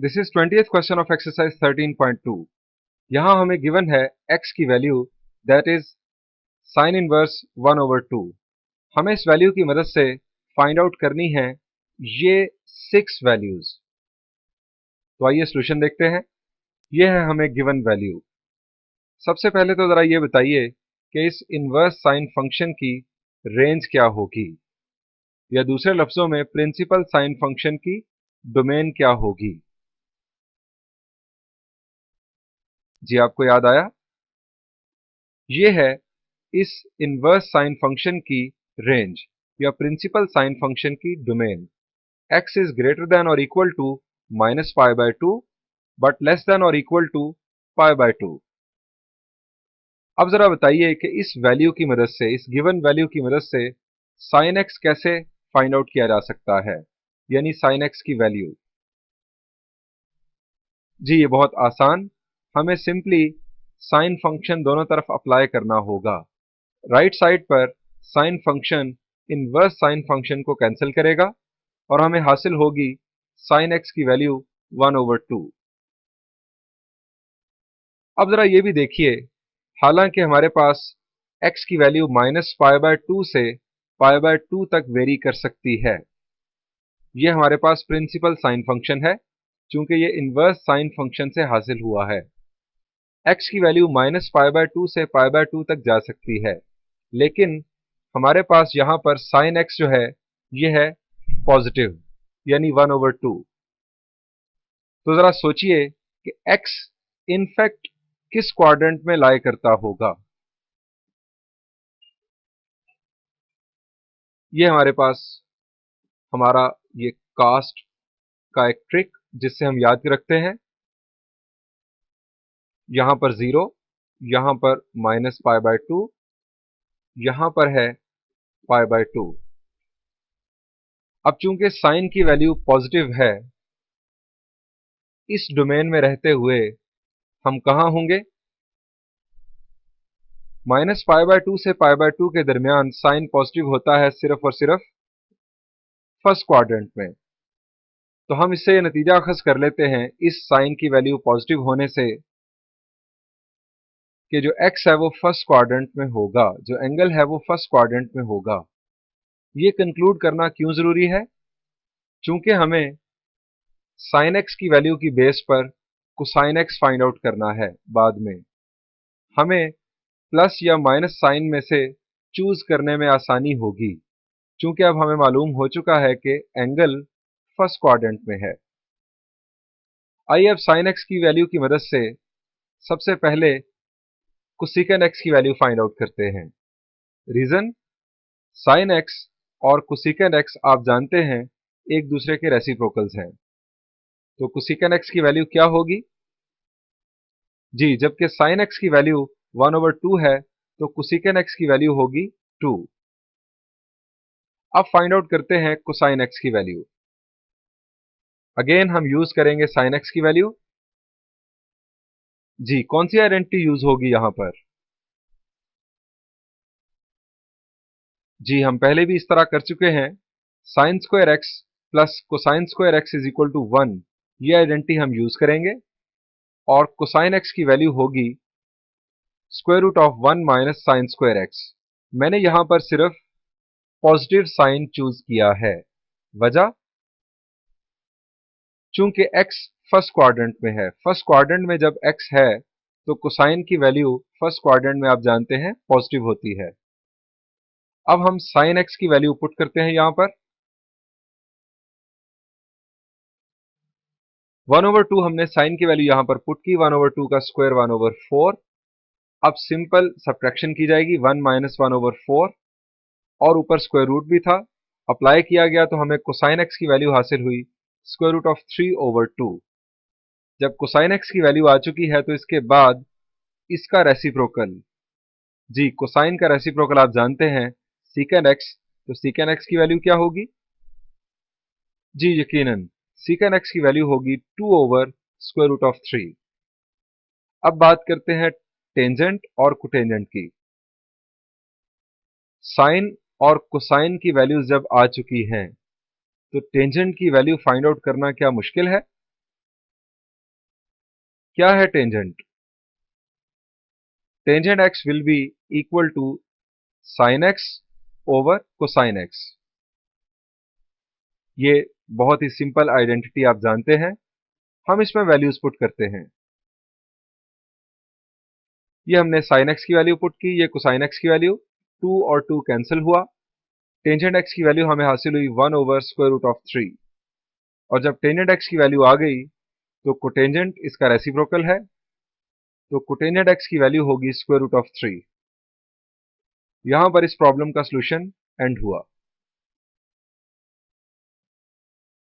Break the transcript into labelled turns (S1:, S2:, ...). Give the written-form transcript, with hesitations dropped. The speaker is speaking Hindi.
S1: This is 20th question of exercise 13.2। यहाँ हमें गिवन है x की value that is sine inverse 1/2। हमें इस वैल्यू की मदद से फाइंड आउट करनी है ये 6 वैल्यूज। तो आइए सॉल्यूशन देखते हैं। ये है हमें गिवन वैल्यू। सबसे पहले तो जरा ये बताइए कि इस इनवर्स साइन फंक्शन की रेंज क्या होगी, या दूसरे लफ्जों में प्रिंसिपल साइन फंक्शन की डोमेन क्या होगी। जी आपको याद आया, ये है इस इनवर्स साइन फंक्शन की रेंज या प्रिंसिपल साइन फंक्शन की domain. x is greater than और equal to -π/2 but less than और इक्वल टू π/2। अब जरा बताइए कि इस वैल्यू की मदद से, इस गिवन वैल्यू की मदद से साइन x कैसे फाइंड आउट किया जा सकता है, यानी साइन x की वैल्यू। जी ये बहुत आसान, हमें सिंपली साइन फंक्शन दोनों तरफ अप्लाई करना होगा। राइट साइड पर sine function inverse sine function को कैंसिल करेगा और हमें हासिल होगी साइन x की वैल्यू 1/2। अब जरा ये भी देखिए, हालांकि हमारे पास x की वैल्यू -π/2 से π/2 तक वेरी कर सकती है। ये हमारे पास प्रिंसिपल साइन फंक्शन है, चूंकि ये इनवर्स साइन फंक्शन से हासिल हुआ है। x की वैल्यू -π/2 से π/2 तक जा सकती है, लेकिन हमारे पास यहां पर साइन x जो है ये है पॉजिटिव, यानी 1/2। तो जरा सोचिए कि x इनफैक्ट किस क्वाड्रेंट में लाई करता होगा। ये हमारे पास हमारा ये कास्ट का एक ट्रिक जिससे हम याद रखते हैं। यहां पर 0, यहां पर -π/2, यहां पर है π/2। अब चूंकि साइन की वैल्यू पॉजिटिव है, इस डोमेन में रहते हुए हम कहां होंगे? -π/2 से π/2 के दरमियान साइन पॉजिटिव होता है सिर्फ और सिर्फ फर्स्ट क्वाड्रेंट में। तो हम इससे ये नतीजा अखज़ कर लेते हैं इस साइन की वैल्यू पॉजिटिव होने से कि जो x है वो फर्स्ट क्वाड्रेंट में होगा, जो एंगल है वो फर्स्ट क्वाड्रेंट में होगा। ये कंक्लूड करना क्यों जरूरी है? चूंकि हमें साइन x की वैल्यू की बेस पर कोसाइन x फाइंड आउट करना है बाद में। हमें प्लस या माइनस साइन में से चूज करने में आसानी होगी, चूंकि अब हमें मालूम हो चुका है कि एंगल फर्स्ट क्वाड्रेंट में है। आइए अब साइन x की वैल्यू की मदद से सबसे पहले कोसेकंड x की वैल्यू फाइंड आउट करते हैं। रीजन, साइन x और कोसेकंड x आप जानते हैं एक दूसरे के रेसिप्रोकल्स हैं। तो कोसेकंड x की वैल्यू क्या होगी? जी, जबकि साइन x की वैल्यू 1/2 है तो कोसेकंड x की वैल्यू होगी 2। अब फाइंड आउट करते हैं कोसाइन x की वैल्यू। अगेन हम यूज करेंगे साइन x की वैल्यू। जी, कौन सी आइडेंटिटी यूज होगी यहां पर? जी हम पहले भी इस तरह कर चुके हैं। Sine square x plus cosine square x is equal to 1, ये आइडेंटिटी हम यूज करेंगे और कोसाइन एक्स की वैल्यू होगी square root of 1 minus sine square x. मैंने यहां पर सिर्फ पॉजिटिव साइन चूज किया है। वजह, चूंकि x फर्स्ट क्वाड्रेंट में है। फर्स्ट क्वाड्रेंट में जब x है तो कोसाइन की वैल्यू फर्स्ट क्वाड्रेंट में आप जानते हैं पॉजिटिव होती है। अब हम साइन x की वैल्यू पुट करते हैं यहां पर। 1/2 हमने साइन की वैल्यू यहां पर पुट की, 1/2 का स्क्वायर 1/4। अब सिंपल सब्ट्रैक्शन की जाएगी, 1 माइनस 1/4 और ऊपर स्क्वायर रूट भी था, अप्लाई किया गया तो हमें कोसाइन एक्स की वैल्यू हासिल हुई स्क्वायर रूट ऑफ 3/2। जब कोसाइन एक्स की वैल्यू आ चुकी है तो इसके बाद इसका रेसिप्रोकल, जी कोसाइन का रेसिप्रोकल आप जानते हैं सीकेंड एक्स, तो सीकेंड एक्स की वैल्यू क्या होगी? जी यकीनन सीकेंड एक्स की वैल्यू होगी 2/√3। अब बात करते हैं टेंजेंट और कोटेंजेंट की। साइन और कोसाइन की वैल्यूज जब आ चुकी हैं तो टेंजेंट की वैल्यू फाइंड आउट करना क्या मुश्किल है? क्या है tangent? Tangent x will be equal to sine x over cosine x। ये बहुत ही सिंपल आइडेंटिटी आप जानते हैं। हम इसमें वैल्यूज पुट करते हैं। ये हमने साइन x की वैल्यू पुट की, ये कोसाइन x की वैल्यू, 2 और 2 कैंसिल हुआ। टेंजेंट x की वैल्यू हमें हासिल हुई 1 ओवर स्क्वायर रूट ऑफ 3। और जब टेंजेंट x की वैल्यू आ गई तो कोटेंजेंट इसका रेसिप्रोकल है, तो कोटेंजेंट x की वैल्यू होगी स्क्वायर रूट ऑफ 3। यहां पर इस प्रॉब्लम का सॉल्यूशन एंड हुआ।